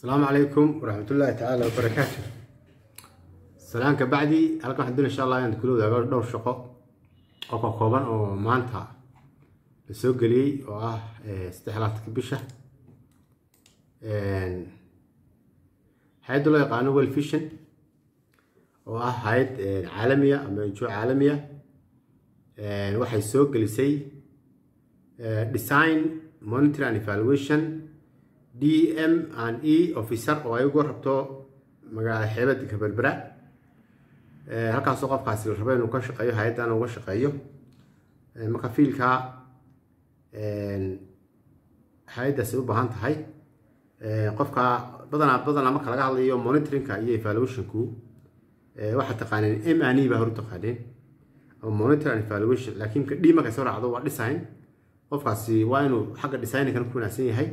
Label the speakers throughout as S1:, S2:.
S1: السلام عليكم ورحمة الله تعالى وبركاته. السلام كبعدي هلكم حدنا إن شاء الله عند كل ذا دور شقة أو كوبان أو مانتا السوق لي استحالات كبشة هيد الله يقانو والفيشن هيد عالمية أما نشوف عالمية واحد السوق اللي سي design monitor and evaluation DME officer oo ay ugu rabto magaala xeebada Kabalbara halkaas oo qofkaasi la rabo inuu ka shaqeeyo hay'adan uga shaqeeyo marka fiilka hay'adaasi u baahan tahay qofka badanaa marka laga hadlayo monitoringka iyo evaluationku waxa taqaaneen M&E ba hor taqaaneen oo monitor and evaluation laakiin ka dhima ka soo raacdo waa design qofkaasi waa inuu xagga design-ka ku wanaagsan yahay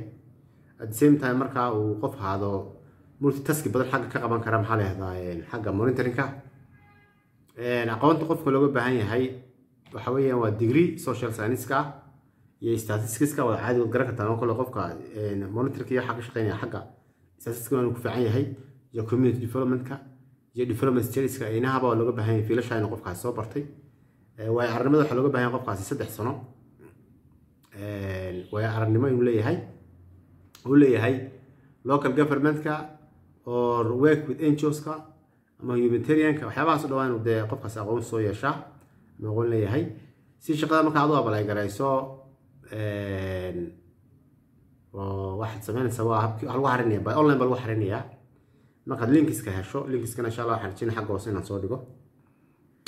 S1: at the same time marka uu qof haado multitask badan xagga ka qaban kara maxaa leeyahay xagga monitoringka aqoonta qofka looga baahan yahay waxa weeyaan waa degree social science-ka iyo statistics-ka waa caadi u garan kartaa oo kale qofka monitoringka iyo xagga shaqeynaya xagga statistics-ka uu ku fiican yahay iyo community development-ka iyo development studies-ka inahaba looga baahan yahay fiilasha inuu qofkaasi soo bartay way arrimada waxa looga baahan yahay qofkaasi 3 sano way arrinimo inuu leeyahay local government-ka or work with NGOs-ka ama humanitarian-ka waxyaabahaas oo dhawaan uu qofkaas aqoon soo yeesha ma qoon leeyahay si shaqada marka aad u abalay garayso واحد سمعنا سوا هلو حرينيا باي اونلاين بلو حرينيا marka linkiska hesho linkiskana insha Allah waxaan jin xaq hoose inaan soo dhigo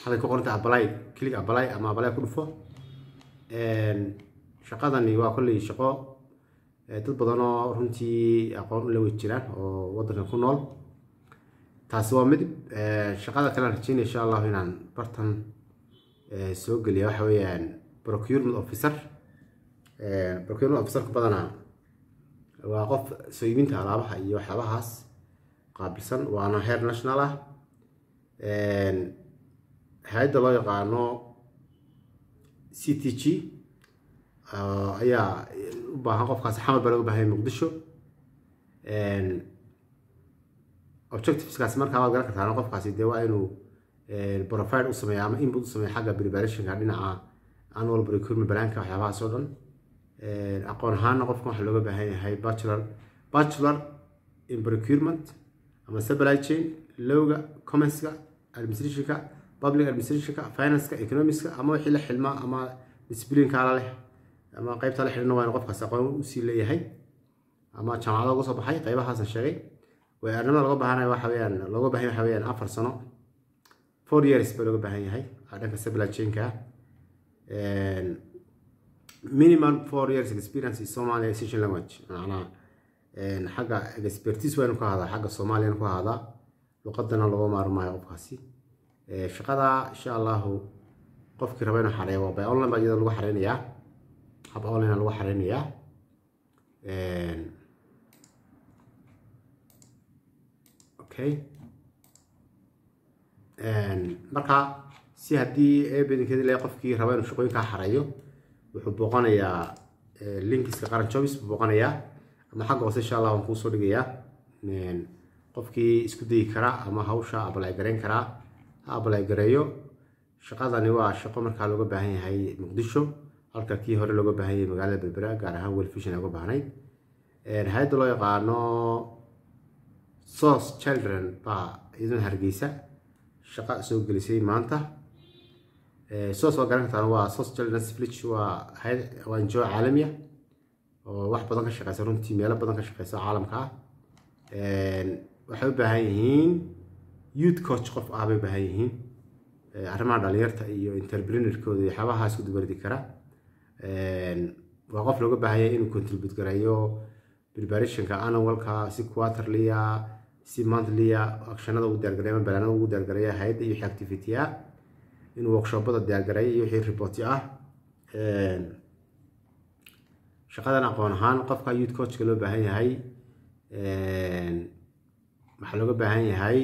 S1: hada ku qoranta apply click apply ama apply ku dhufo shaqadani waa kulli shaqo dad badan oo runtii aqoon u leeyahay jiraan oo wadanka ku nool taas waa mid shaqada kale rajeen insha Allah inaan bartan soo galiyo waxa weeyaan procurement officer ku badana waa qof soo iibinta alaabaha iyo waxyaabahaas qaabilsan waana heer national ah hay'adda loo yaqaano CTG ayaa u baahan qofkaas xamar baa loo baahan Muqdisho objectives-kaas marka aad garan kartaa qofkaasi dee waa inuu profile u sameeyo ama input u sameeyo xagga preparation-ka dhinaca annual procurement plan-ka waxyaabahaas oo dhan aqoon ahaan qofka waxa looga baahan yahay bachelor in procurement ama supply chain lawga commerce-ka administration-ka public administration-ka finance-ka economics-ka ama wixii la xilma ama discipline-ka la leh ama qaybta la xiriirna waa qofkaas aqoon u sii leeyahay ama jaamacada uga soo baxay qaybahaas sheegay way arrimada laga baahan yahay waxa weeyaan 4 sano 4 years baa laga baahan yahay dhanka supply chain-ka minimum 4 years experience in Somali Asian language macna xagga expertise weyn ku hada xagga Soomaaliyan ku hada luqadana lagu maarmaayo qofkaasi shaqada insha Allah qofkii raba inuu xareeyo bay online baa lagu xareynayaa hab online lagu xareynayaa okay marka si hadii eebinkii la qofkii raba inuu shaqooyinka xareeyo wuxuu booqanayaa linkiska qaran jobs booqanayaa ama xagga hoose insha Allah waan ku soo dhigayaa qofkii isku day kara ama hawsha apply gareyn kara apply gareeyo shaqadani waa shaqo marka looga baahan yahay Muqdisho halka kii hore looga baahan yahay magaalada Berbera gaar ahaan Welfishan uga baahnay hay'adda loo yaqaano SOS Children baa idin Hargeysa shaqo soo gelisay maanta SOS waa garan kartaa waa SOS Children's Village waa NGO caalami ah oo wax badan ka shaqeysa runtii meelo badan ka shaqeysa caalamka waxay u baahan yihiin youth coach qof ah bay u baahan yihiin arrimaha dhalinyarta iyo entrepreneur-kooda iyo waxyaabaha isku dubardi kara waa qof looga baahan yahay inuu contribute gareeyo preparation-ka annual-ka si quarterly si monthly actionada ugu diyaargareeyo balaanada ugu diyaargareeyo hay'adda iyo activity-a inuu workshop-ada diyaargareeyo iyo wixii report ah shaqadan aqoon ahaan qofka youth coach-ka loo baahan yahay waxa looga baahan yahay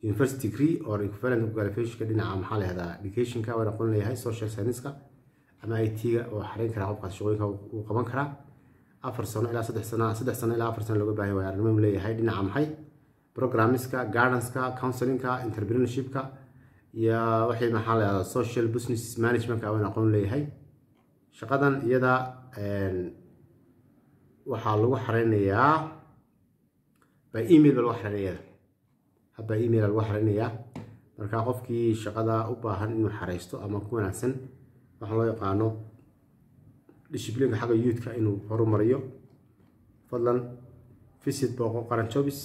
S1: university degree or equivalent qualification dhinaca maxaa leeyahay education-ka waa aqoon leeyahay social science-ka ama IT-ga oo xareyn kara qofkaas shaqooyinka uu qaban kara 4 sano ilaa 3 sano ilaa 4 sano looga baahan yahay arrimo leeyahay dhinaca maxay programmingska guidance-ka counseling-ka entrepreneurship-ka iyo wixii maxaa la yiraahdaa social business management-ka aan aqoon leeyahay shaqadan iyada waxaa lagu xareynayaa by email lagu xareynayaa haba email lagu xareynayaa marka qofkii shaqada u baahan inuu xareysto ama ku wanaagsan waxa loo yaqaano discipline xagga youth-ka inuu horumariyo fadlan visit booqo qaran jobs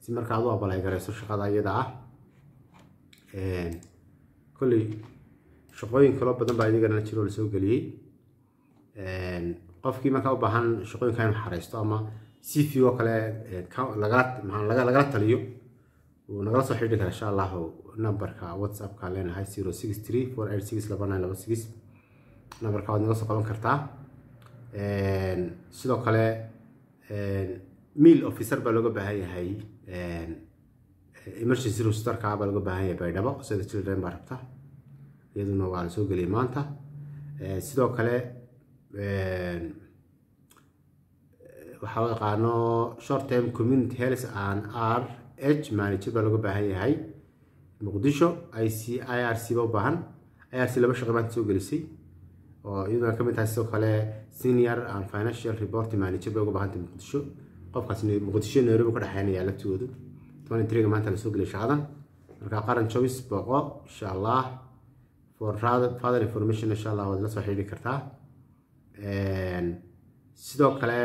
S1: si marka aad u abalay garayso shaqada iyada ah kulli shaqooyin kala badan baa idiga jiro la soo galiyay qofkii marka u baahan shaqooyinka inuu xareysto ama CV oo kale laga taliyo uu nagala soo xidhi kara insha Allah numberka WhatsApp-ka leenahay 0634862926 numberka waad naga soo qaban kartaa sidoo kale meal officer baa looga baahan yahay emergency roster-ka baa looga baahan yahay baydhabo sida children baa rabta iyaduna waa la soo geliyay maanta sidoo kale waxa la yaqaano short term community health and RH manager baa looga baahan yahay muqdisho IRC baa u baahan IRC laba shaqo baan soo gelisay oo iyaduna ka mid tahay sidoo kale senior and financial reporting manager baa uga baahan tahay muqdisho qofkaas muqdisho Nairobi ka dhaxaynaya laftigoodu 23 maanta la soo geliyay shaqadan marka qaran jobs booqo insha Allah for further information insha Allah waad la soo xiriiri kartaa sidoo kale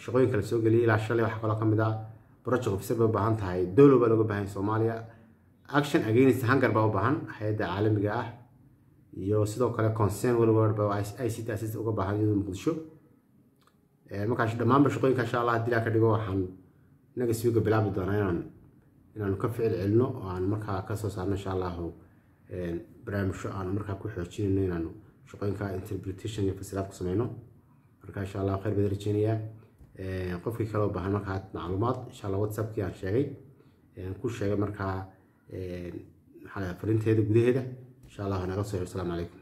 S1: shaqooyinka la soo geliyay ilaa shalay waxa kale ka mid ah project officer baa u baahan tahay dowlad baa looga baahan Soomaaliya action against hunger baa u baahan hay'adda caalamiga ah iyo sidoo kale concern world baa ICT assist uga baahan iyadoo muqdisho markaas dhammaan shaqooyinka insha Allah hadii la ka dhigo waxaan naga sii uga bilaabi doonaa inaan ka ficil celino oo aan markaa ka soo saarno insha Allah barnaamijyo aan markaa ku xoojinayno inaan shaqooyinka interpretation iyo fasiraad ku sameeyno marka insha Allah khayr badan rajeenaya qofkii kale oo baahan markaa macluumaad insha Allah WhatsApp-kii aan sheegay ku sheegay markaa maxaa la fariinteeda gudaheeda insha Allah naga soo xiriir. Assalaamu calaykum.